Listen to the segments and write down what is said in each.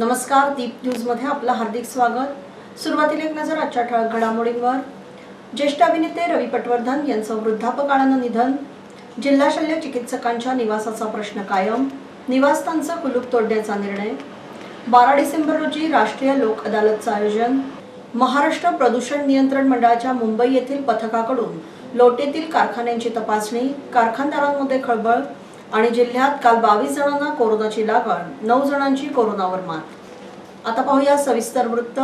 नमस्कार, दीप न्यूजमध्ये आपलं हार्दिक स्वागत। सुरुवातीला एक नजर आजच्या ठळक घडामोडींवर। ज्येष्ठ अभिनेते रवी पटवर्धन यांचं वृद्धापकाळानं निधन। जिल्हा शल्य चिकित्सकांच्या निवासाचा प्रश्न कायम, निवासस्थानचं कुलूप तोडण्याचा निर्णय। 12 डिसेंबर रोजी राष्ट्रीय लोक अदालतचं आयोजन। महाराष्ट्र प्रदूषण नियंत्रण मंडळाच्या मुंबई येथील पथकाकडून लोटेतील कारखान्यांची तपासणी, कारखानदारांमध्ये खळबळ। आणि जिल्ह्यात काल 22 जणांना कोरोनाची लागण, 9 जणांची कोरोनावर मात। आता पाहूया सविस्तर वृत्त।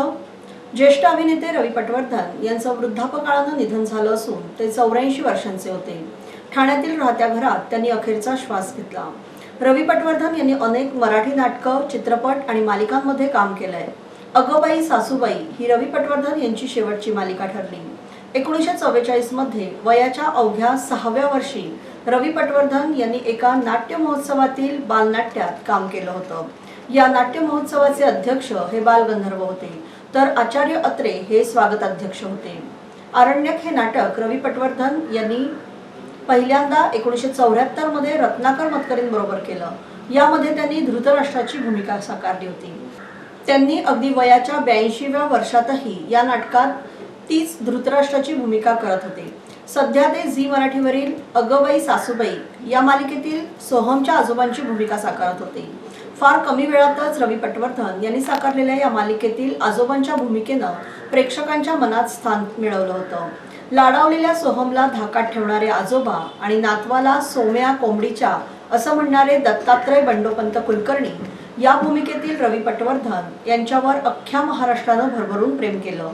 ज्येष्ठ अभिनेते रवी पटवर्धन यांचं वृद्धापकाळानं निधन झालं असून ते 84 वर्षांचे होते। ठाण्यातील राहत्या घरात त्यांनी अखेरचा श्वास घेतला। रवी पटवर्धन यांनी अनेक मराठी नाटकं, चित्रपट आणि मालिकांमध्ये काम केलंय। अगोबाई सासूबाई ही रवी पटवर्धन यांची शेवटची मालिका ठरली। 1944 मध्ये वयाच्या अवघ्या 6व्या वर्षी रवी पटवर्धन यांनी एका नाट्य महोत्सवातील बालनाट्यात काम केलं होतं। या नाट्य महोत्सवाचे अध्यक्ष हे बालगंधर्व होते, तर आचार्य अत्रे हे स्वागताध्यक्ष होते। आरण्यक हे नाटक रवी पटवर्धन यांनी पहिल्यांदा 1974 मध्ये रत्नाकर मतकरींबरोबर केलं। यामध्ये त्यांनी धृतराष्ट्राची भूमिका साकारली होती। त्यांनी अगदी वयाच्या 82व्या वर्षातही या नाटकात तीच धृतराष्ट्राची भूमिका करत होते। सध्या ते झी मराठीवरील अगोबाई सासूबाई या मालिकेतील सोहमच्या आजोबांची भूमिका साकारत होते। फार कमी वेळातच रवी पटवर्धन यांनी साकारलेल्या या मालिकेतील आजोबांच्या भूमिकेनं प्रेक्षकांच्या मनात स्थान मिळवलं होतं। लाडावलेल्या सोहमला धाकात ठेवणारे आजोबा आणि नातवाला सोम्या कोंबडीच्या असं म्हणणारे दत्तात्रय बंडोपंत कुलकर्णी या भूमिकेतील रवी पटवर्धन यांच्यावर अख्ख्या महाराष्ट्रानं भरभरून प्रेम केलं।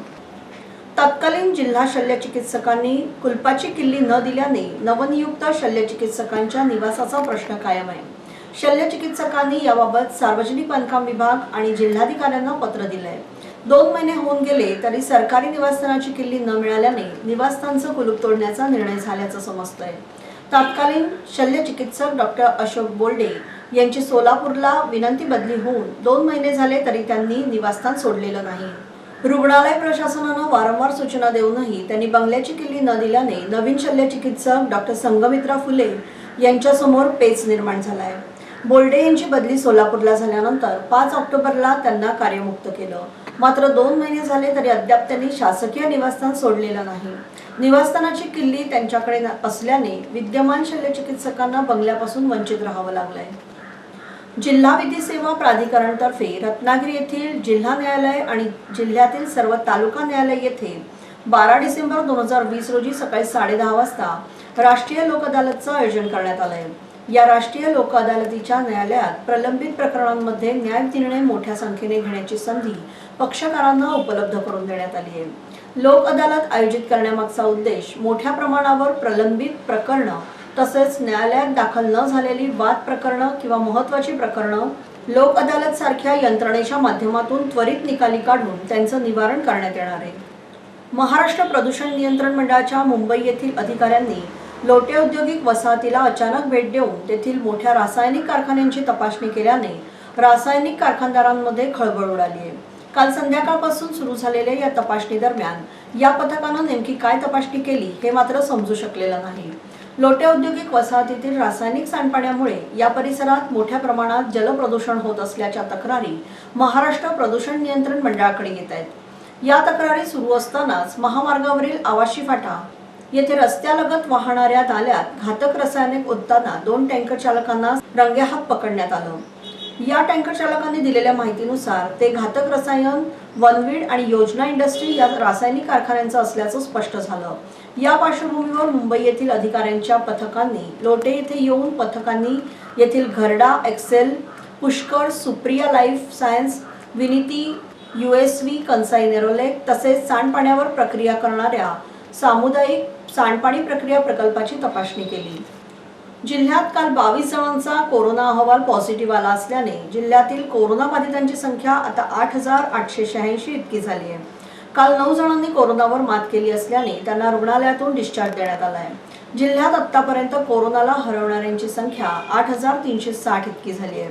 तत्कालीन जिल्हा शल्य चिकित्सकांनी कुलपाची किल्ली न दिल्याने नवनियुक्त शल्य चिकित्सकांच्या निवासाचा प्रश्न कायम आहे। शल्य चिकित्सकांनी याबाबत सार्वजनिक बांधकाम विभाग आणि जिल्हाधिकाऱ्यांना पत्र दिलंय। 2 महिने होऊन गेले तरी सरकारी निवासस्थानाची किल्ली न मिळाल्याने निवासस्थानचं कुलूप तोडण्याचा निर्णय झाल्याचं समजतंय। तत्कालीन शल्य चिकित्सक डॉक्टर अशोक बोल्डे यांची सोलापूरला विनंती बदली होऊन 2 महिने झाले तरी त्यांनी निवासस्थान सोडलेलं नाही। रुग्णालय प्रशासनानं वारंवार सूचना देऊनही त्यांनी बंगल्याची किल्ली न दिल्याने नवीन शल्य चिकित्सक डॉक्टर संगमित्रा फुले यांच्यासमोर पेच निर्माण झालाय। बोल्डे यांची बदली सोलापूरला झाल्यानंतर 5 ऑक्टोबरला त्यांना कार्यमुक्त केलं। मात्र 2 महिने झाले तरी अद्याप त्यांनी शासकीय निवासस्थान सोडलेलं नाही। निवासस्थानाची किल्ली त्यांच्याकडे असल्याने विद्यमान शल्य चिकित्सकांना बंगल्यापासून वंचित राहावं लागलंय। जिल्हा विधी सेवा प्राधिकरणतर्फे रत्नागिरी येथील जिल्हा न्यायालय आणि जिल्ह्यातील सर्व तालुका न्यायालय येथे 12 डिसेंबर 2020 रोजी सकाळी 10:30 वाजता राष्ट्रीय लोक अदालतचं आयोजन करण्यात आलंय। या राष्ट्रीय लोक अदालतीच्या न्यायालयात प्रलंबित प्रकरणांमध्ये न्यायिक निर्णय मोठ्या संख्येने घेण्याची संधी पक्षकारांना उपलब्ध करून देण्यात आली आहे। लोक अदालत आयोजित करण्यामागचा उद्देश मोठ्या प्रमाणावर प्रलंबित प्रकरणं तसेच न्यायालयात दाखल न झालेली वाद प्रकरणं किंवा महत्त्वाची प्रकरणं लोक अदालत सारख्या यंत्रणेच्या माध्यमातून त्वरित निकाली काढून त्यांचं निवारण करण्यात येणार आहे। महाराष्ट्र प्रदूषण नियंत्रण मंडळाच्या मुंबई येथील अधिकाऱ्यांनी लोटे औद्योगिक वसाहतीला अचानक भेट देऊन तेथील मोठ्या रासायनिक कारखान्यांची तपासणी केल्याने रासायनिक कारखानदारांमध्ये खळबळ उडाली आहे। काल संध्याकाळपासून सुरू झालेल्या या तपासणी दरम्यान या पथकानं नेमकी काय तपासणी केली हे मात्र समजू शकलेलं नाही। लोटे औद्योगिक वसाहतीतील रासायनिक सांडपाण्यामुळे या परिसरात मोठ्या प्रमाणात जलप्रदूषण होत असल्याच्या तक्रारी महाराष्ट्र प्रदूषण नियंत्रण मंडळाकडे येत आहेत। या तक्रारी सुरू असतानाच महामार्गावरील आवाशी फाटा येथे रस्त्यालगत वाहणाऱ्या नाल्यात घातक रसायने ओतताना 2 टँकर चालकांना रंगेहात पकडण्यात आलं। या टँकर चालकांनी दिलेल्या माहितीनुसार ते घातक रसायन वनवीड आणि योजना इंडस्ट्री या रासायनिक कारखान्यांचं असल्याचं स्पष्ट झालं। या पार्श्वभूमीवर मुंबई येथील अधिकाऱ्यांच्या पथकांनी लोटे येथे येऊन पथकांनी येथील Gharda, Excel, Pushkar, Supriya life science, Viniti, USV, Kansai Nerolac तसेच सांडपाण्यावर प्रक्रिया करणाऱ्या सामुदायिक सांडपाणी प्रक्रिया प्रकल्पाची तपासणी केली। जिल्ह्यात काल 22 जणांचा कोरोना अहवाल पॉझिटिव्ह आला असल्याने जिल्ह्यातील कोरोना बाधितांची संख्या आता 8,886 इतकी झाली आहे। काल 9 जणांनी कोरोनावर मात केली असल्याने त्यांना रुग्णालयातून डिस्चार्ज देण्यात आला आहे। जिल्ह्यात आतापर्यंत कोरोनाला हरवणाऱ्यांची संख्या 8,360 इतकी झाली आहे।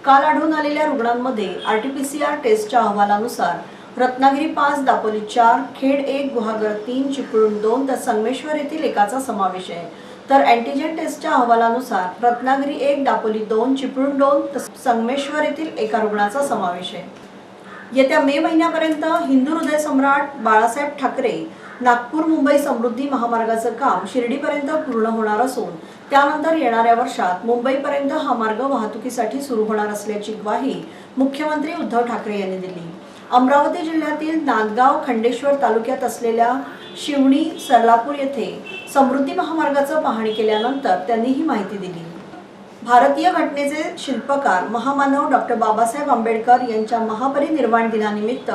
काल आढळून आलेल्या रुग्णांमध्ये RT-PCR टेस्टच्या अहवालानुसार रत्नागिरी 5, दापोली 4, खेड 1, गुहागर 3, चिपळूण 2 तर संगमेश्वर येथील एकाचा समावेश आहे। तर अँटीजेन टेस्टच्या अहवालानुसार रत्नागिरी 1, दापोली 2, चिपळूण 2 तसेच संगमेश्वर येथील एका रुग्णाचा समावेश आहे। येत्या मे महिन्यापर्यंत हिंदू हृदय सम्राट बाळासाहेब ठाकरे नागपूर मुंबई समृद्धी महामार्गाचं काम शिर्डीपर्यंत पूर्ण होणार असून त्यानंतर येणाऱ्या वर्षात मुंबईपर्यंत हा मार्ग वाहतुकीसाठी सुरू होणार असल्याची ग्वाही मुख्यमंत्री उद्धव ठाकरे यांनी दिली। अमरावती जिल्ह्यातील नांदगाव खंडेश्वर तालुक्यात असलेल्या शिवणी सरलापूर येथे समृद्धी महामार्गाचं पाहणी केल्यानंतर त्यांनी ही माहिती दिली। भारतीय घटनेचे शिल्पकार महामानव डॉक्टर बाबासाहेब आंबेडकर यांच्या महापरिनिर्वाण दिनानिमित्त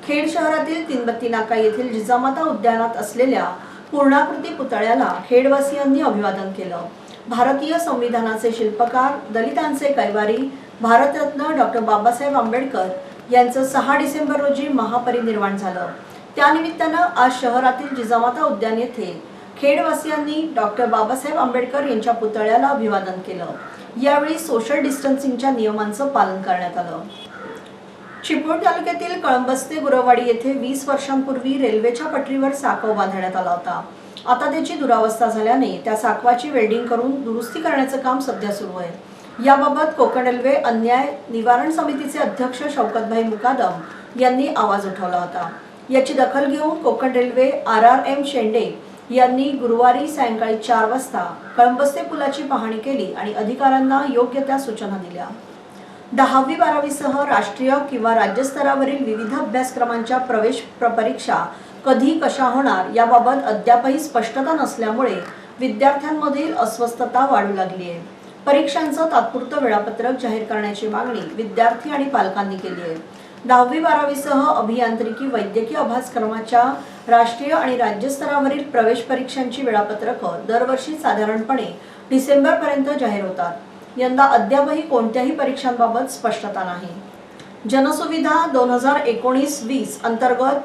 खेड शहरातील तीनबत्ती नाका येथील जिजामाता उद्यानात असलेल्या पूर्णाकृती पुतळ्याला खेडवासियांनी अभिवादन केलं। भारतीय संविधानाचे शिल्पकार, दलितांचे कैवारी, भारतरत्न डॉक्टर बाबासाहेब आंबेडकर यांचं 6 डिसेंबर रोजी महापरिनिर्वाण झालं। त्यानिमित्तानं आज शहरातील जिजामाता उद्यान येथे खेडवासियांनी डॉक्टर बाबासाहेब आंबेडकर यांच्या पुतळ्याला अभिवादन केलं। यावेळी सोशल डिस्टन्सिंगच्या नियमांचं पालन करण्यात आलं। चिपळूण तालुक्यातील कळंबस्ते गुरवाडी येथे 20 वर्षांपूर्वी रेल्वेच्या पटरीवर साकव बांधण्यात आला होता। आता त्याची दुरावस्था झाल्याने त्या साकवाची वेल्डिंग करून दुरुस्ती करण्याचं काम सध्या सुरू आहे। याबाबत कोकण रेल्वे अन्याय निवारण समितीचे अध्यक्ष शौकतभाई मुकादम यांनी आवाज उठवला होता। याची दखल घेऊन कोकण रेल्वे RRM शेंडे यांनी गुरुवारी सायंकाळी 4 वाजता कळंबस्ते पुलाची पाहणी केली आणि अधिकाऱ्यांना योग्य त्या सूचना दिल्या। 10वी 12वी सह राष्ट्रीय किंवा राज्यस्तरावरील विविध अभ्यासक्रमांच्या प्रवेश परीक्षा कधी कशा होणार याबाबत अद्यापही स्पष्टता नसल्यामुळे विद्यार्थ्यांमधील अस्वस्थता वाढू लागली आहे। परीक्षांचं तात्पुरतं वेळापत्रक जाहीर करण्याची मागणी विद्यार्थी आणि पालकांनी केली आहे। 10वी 12वी सह अभियांत्रिकी वैद्यकीय अभ्यासक्रमाच्या राष्ट्रीय आणि राज्यस्तरावरील प्रवेश परीक्षांची वेळापत्रकं दरवर्षी साधारणपणे डिसेंबरपर्यंत जाहीर होतात। यंदा अद्यापही कोणत्याही परीक्षांबाबत स्पष्टता नाही। जनसुविधा 2019-20 अंतर्गत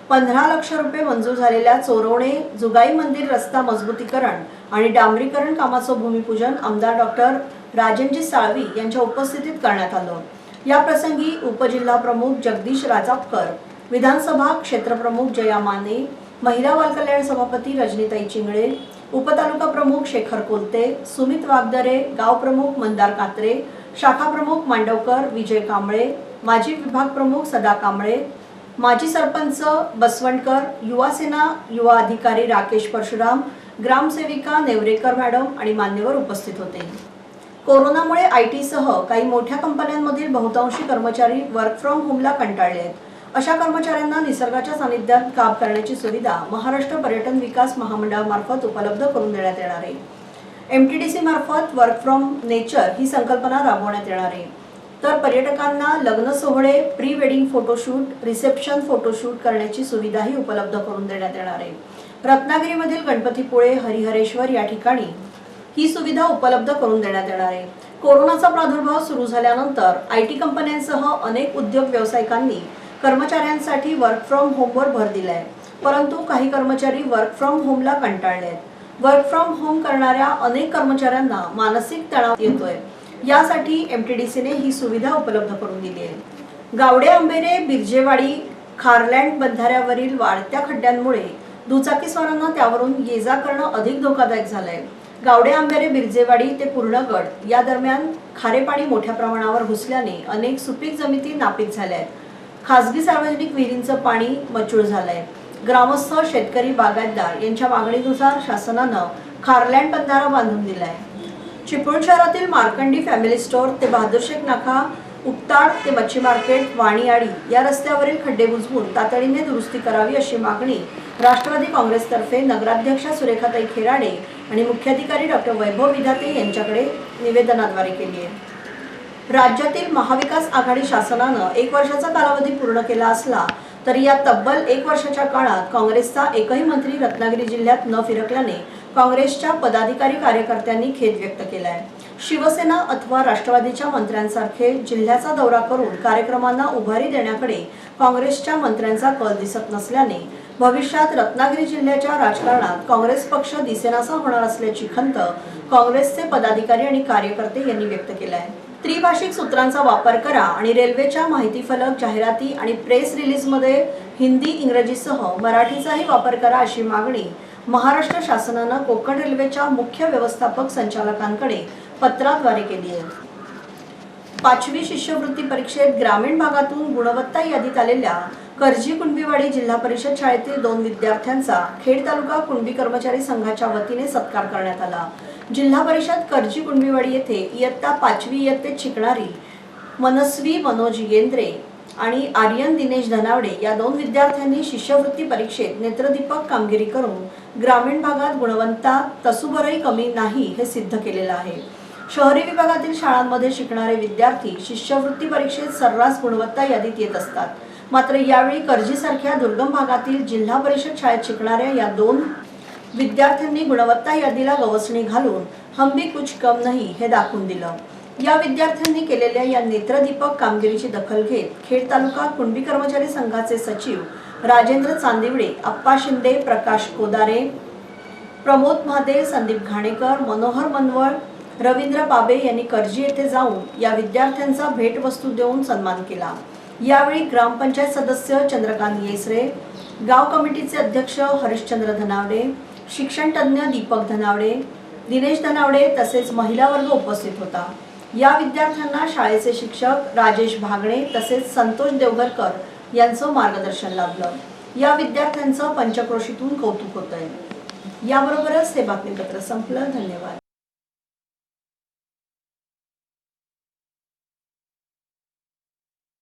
15 लाख रुपये मंजूर झालेल्या चोरवणे जुगाई मंदिर रस्ता मजबूतीकरण आणि डांबरीकरण कामाचं भूमिपूजन आमदार डॉक्टर राजनजी साळवी यांच्या उपस्थितीत करण्यात आलं। या प्रसंगी उपजिल्हा प्रमुख जगदीश राजापकर, विधानसभा क्षेत्रप्रमुख जया माने, महिला बालकल्याण सभापती रजनीताई चिंगळे, उपतालुका प्रमुख शेखर कोलते, सुमित वागदरे, गाव प्रमुख मंदार कात्रे, शाखा प्रमुख मांडवकर विजय कांबळे, माजी विभाग प्रमुख सदा कांबळे, माजी सरपंच बसवंडकर, युवा सेना युवा अधिकारी राकेश परशुराम, ग्रामसेविका नेवरेकर मॅडम आणि मान्यवर उपस्थित होते। कोरोनामुळे IT सह काही मोठ्या कंपन्यांमधील बहुतांशी कर्मचारी वर्क फ्रॉम होमला कंटाळले आहेत। अशा कर्मचाऱ्यांना निसर्गाच्या सानिध्यात काम करण्याची सुविधा महाराष्ट्र पर्यटन विकास महामंडळामार्फत उपलब्ध करून देण्यात येणार आहे। MTDC मार्फत वर्क फ्रॉम नेचर ही संकल्पना राबवण्यात येणार आहे। तर पर्यटकांना लग्न सोहळे, pre wedding photoshoot, reception photoshoot करण्याची सुविधाही उपलब्ध करून देण्यात येणार आहे। रत्नागिरीमधील गणपतीपुळे, हरिहरेश्वर या ठिकाणी ही सुविधा उपलब्ध करून देण्यात येणार आहे। कोरोनाचा प्रादुर्भाव सुरू झाल्यानंतर IT कंपन्यांसह अनेक उद्योग व्यावसायिकांनी कर्मचाऱ्यांसाठी वर्क फ्रॉम होमवर भर दिलाय, परंतु काही कर्मचारी वर्क फ्रॉम होमला कंटाळले आहेत। वर्क फ्रॉम होम करणाऱ्या अनेक कर्मचाऱ्यांना मानसिक तणाव येतोय। यासाठी MTDCने ही सुविधा उपलब्ध करून दिली आहे। गावडे आंबेरे बिर्जेवाडी खारलँड बंधाऱ्यावरील वाढत्या खड्ड्यांमुळे दुचाकीस्वारांना त्यावरून ये-जा करणं अधिक धोकादायक झालंय। गावडे आंबेरे बिर्जेवाडी ते पूर्णगड या दरम्यान खारे पाणी मोठ्या प्रमाणावर घुसल्याने अनेक सुपीक जमिनी नापीक झाल्या आहेत। खासगी सार्वजनिक विहिरींचं पाणी मचूळ झालंय। ग्रामस्थ, शेतकरी, बागायतदार यांच्या मागणीनुसार शासनानं खारलँड बंधारा बांधून दिलाय। चिपळूण शहरातील मार्कंडी फॅमिली स्टोअर ते बहादूरशेख नाका, उपताड ते मच्छी मार्केट, वाणीयाडी या रस्त्यावरील खड्डे बुजवून तातडीने दुरुस्ती करावी अशी मागणी राष्ट्रवादी काँग्रेसतर्फे नगराध्यक्षा सुरेखाताई खेराडे आणि मुख्याधिकारी डॉक्टर वैभव विधाते यांच्याकडे निवेदनाद्वारे केली आहे। राज्यातील महाविकास आघाडी शासनानं 1 वर्षाचा कालावधी पूर्ण केला असला तरी या तब्बल 1 वर्षाच्या काळात काँग्रेसचा एकही मंत्री रत्नागिरी जिल्ह्यात न फिरकल्याने काँग्रेसच्या पदाधिकारी कार्यकर्त्यांनी खेद व्यक्त केलाय। शिवसेना अथवा राष्ट्रवादीच्या मंत्र्यांसारखे जिल्ह्याचा दौरा करून कार्यक्रमांना उभारी देण्याकडे काँग्रेसच्या मंत्र्यांचा कल दिसत नसल्याने भविष्यात रत्नागिरी जिल्ह्याच्या राजकारणात काँग्रेस पक्ष दिसेनासा होणार असल्याची खंत काँग्रेसचे पदाधिकारी आणि कार्यकर्ते यांनी व्यक्त केली आहे। त्रिभाषिक सूत्रांचा वापर करा आणि रेल्वेच्या माहिती फलक, जाहिराती आणि प्रेस रिलीजमध्ये हिंदी, इंग्रजीसह मराठीचाही वापर करा अशी मागणी महाराष्ट्र शासनानं कोकण रेल्वेच्या मुख्य व्यवस्थापक संचालकांकडे पत्राद्वारे केली आहे। 5वी शिष्यवृत्ती परीक्षेत ग्रामीण भागातून गुणवत्ता यादीत आलेल्या करजी कुणबीवाडी जिल्हा परिषद शाळेतील 2 विद्यार्थ्यांचा खेड तालुका कुणबी कर्मचारी संघाच्या वतीने सत्कार करण्यात आला। जिल्हा परिषद करजी कुणबीवाडी येथे इयत्ता 5वी इयत्तेत शिकणारी मनस्वी मनोज येंद्रे आणि आर्यन दिनेश धनावडे या 2 विद्यार्थ्यांनी शिष्यवृत्ती परीक्षेत नेत्रदीपक कामगिरी करून ग्रामीण भागात गुणवत्ता तसूभरही कमी नाही हे सिद्ध केलेलं आहे। शहरी विभागातील शाळांमध्ये शिकणारे विद्यार्थी शिष्यवृत्ती परीक्षेत सर्रास गुणवत्ता यादीत येत असतात, मात्र यावेळी करजीसारख्या दुर्गम भागातील जिल्हा परिषद शाळेत शिकणाऱ्या या 2 विद्यार्थ्यांनी गुणवत्ता यादीला गवसणी घालून हम भी कुछ कम नहीं हे दाखवून दिलं। या विद्यार्थ्यांनी केलेल्या या नेत्रदीपक कामगिरीची दखल घेत खेड तालुका कुणबी कर्मचारी संघाचे सचिव राजेंद्र चांदिवडे, अप्पा शिंदे, प्रकाश कोदारे, प्रमोद महादेव, संदीप घाणेकर, मनोहर मनवळ, रवींद्र पाबे यांनी करजी येथे जाऊन या विद्यार्थ्यांचा भेटवस्तू देऊन सन्मान केला। यावेळी ग्रामपंचायत सदस्य चंद्रकांत येसरे, गाव कमिटीचे अध्यक्ष हरिश्चंद्र धनावडे, शिक्षण तज्ञ दीपक धनावडे, दिनेश धनावडे तसेच महिला वर्ग उपस्थित होता। या विद्यार्थ्यांना शाळेचे शिक्षक राजेश भागणे तसेच संतोष देवगरकर यांचं मार्गदर्शन लाभलं। या विद्यार्थ्यांचं पंचक्रोशीतून कौतुक होतंय। याबरोबरच हे बातमीपत्र संपलं। धन्यवाद।